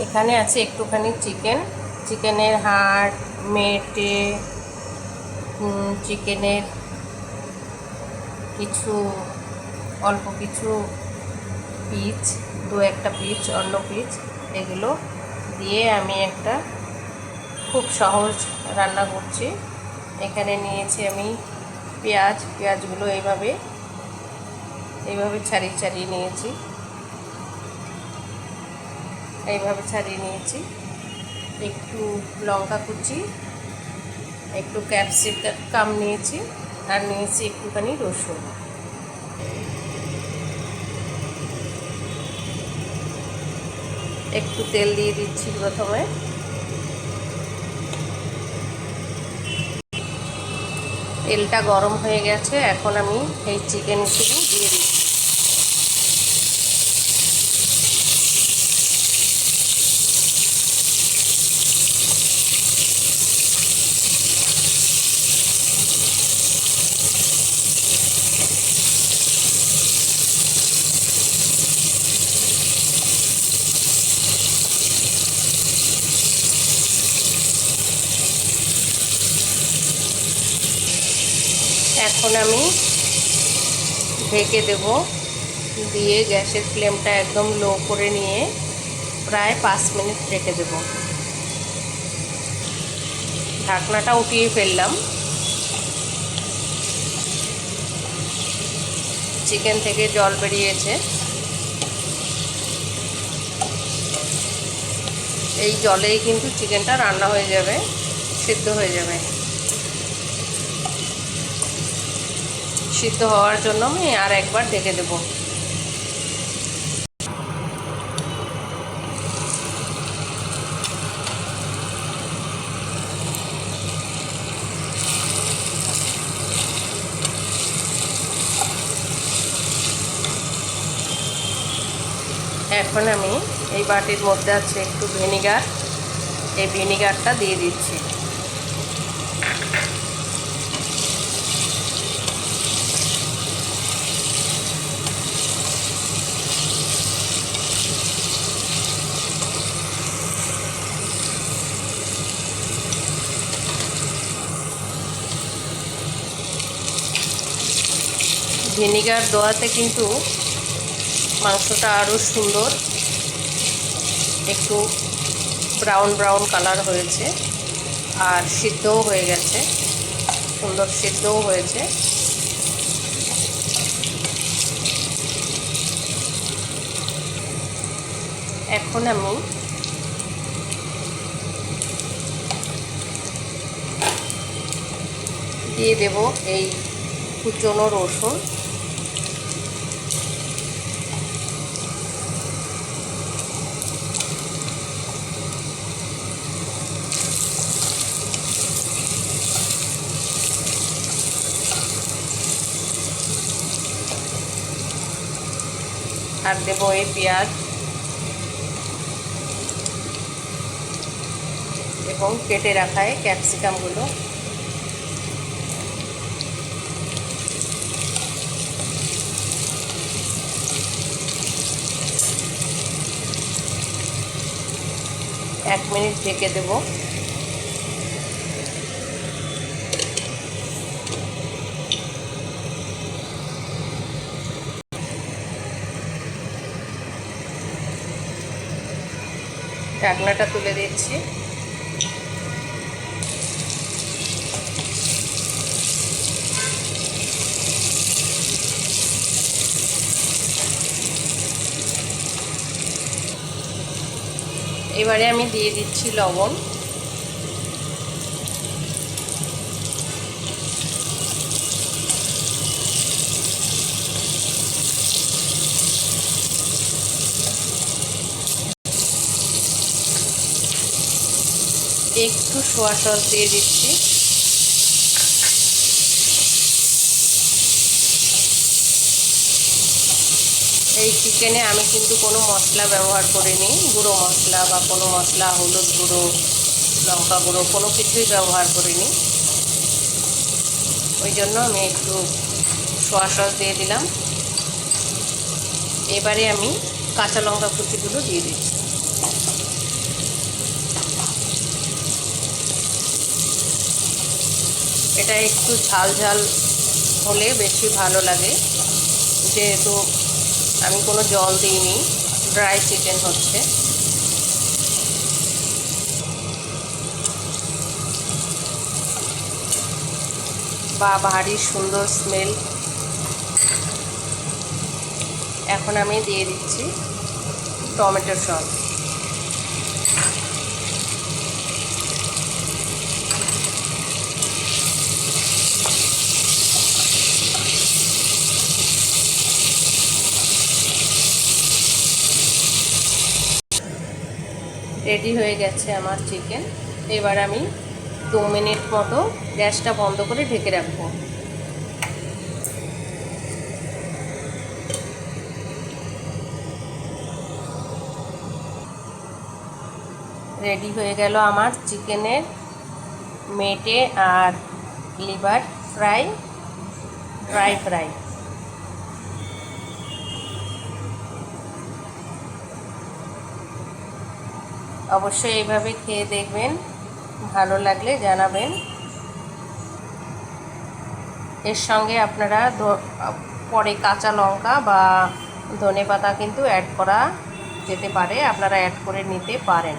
এখানে আছে একটুখানি চিকেনের হাড়, মেটে, চিকেনের কিছু অল্প কিছু পিচ, একটা পিচ, অন্য পিচ, এগুলো দিয়ে আমি একটা খুব সহজ রান্না করছি। এখানে নিয়েছি আমি পেঁয়াজগুলো এইভাবে ছাড়িয়ে নিয়েছি, একটু লঙ্কা কুচি, একটু ক্যাপসিকাম নিয়েছি, আর নিয়েছি একটুখানি রসুন। একটু তেল দিয়ে দিচ্ছি প্রথমে। তেলটা গরম হয়ে গেছে, এখন আমি এই চিকেনগুলো দিয়ে দিচ্ছি। এখন আমি ঢেকে দেব, দিয়ে গ্যাসের ফ্লেমটা একদম লো করে নিয়ে প্রায় 5 মিনিট রেখে দেব। ঢাকনাটা উঠিয়ে ফেললাম। চিকেন থেকে জল বেরিয়েছে, এই জলেই কিন্তু চিকেনটা রান্না হয়ে যাবে, সিদ্ধ হয়ে যাবে। সিদ্ধ হওয়ার জন্য আমি আর একবার ঢেকে দেব। এখন আমি এই বাটির মধ্যে আছে একটু ভিনিগার, এই ভিনিগারটা দিয়ে দিচ্ছি। ভিনিগার দেওয়াতে কিন্তু মাংসটা আরও সুন্দর, একটু ব্রাউন কালার হয়েছে, আর সিদ্ধও হয়ে গেছে, সুন্দর সিদ্ধও হয়েছে। এখন আমি দিয়ে দেব এই কুচনো রসুন, আর দেব এই পেঁয়াজ এবং কেটে রাখা এই ক্যাপসিকামগুলো। এক মিনিট ঢেকে দেব। ঢাকনাটা তুলে দিচ্ছি। এবারে আমি দিয়ে দিচ্ছি লবণ, একটু সোয়া সস দিয়ে দিচ্ছি, এই চিকেনে আমি কিন্তু কোনো মশলা ব্যবহার করিনি, গুঁড়ো মশলা বা কোনো মশলা, হলুদ গুঁড়ো, লঙ্কা গুঁড়ো কোনো কিছুই ব্যবহার করিনি। ওই জন্য আমি একটু সোয়া সস দিয়ে দিলাম। এবারে আমি কাঁচা লঙ্কা কুচিগুলো দিয়ে দিচ্ছি। এটা একটু ঝাল ঝাল হলে বেশি ভালো লাগে, যেহেতু আমি কোনো জল দিইনি, ড্রাই চিকেন হচ্ছে। বা ভারী সুন্দর স্মেল। এখন আমি দিয়ে দিচ্ছি টমেটো সস। রেডি হয়ে গেছে আমার চিকেন। এবার আমি 2 মিনিট মতো গ্যাসটা বন্ধ করে ঢেকে রাখবো। রেডি হয়ে গেল আমার চিকেনের মেটে আর লিভার ফ্রাই, ড্রাই ফ্রাই। অবশ্যই এইভাবে খেয়ে দেখবেন, ভালো লাগলে জানাবেন। এর সঙ্গে আপনারা পরে কাঁচা লঙ্কা বা ধনেপাতা কিন্তু অ্যাড করা যেতে পারে, আপনারা অ্যাড করে নিতে পারেন।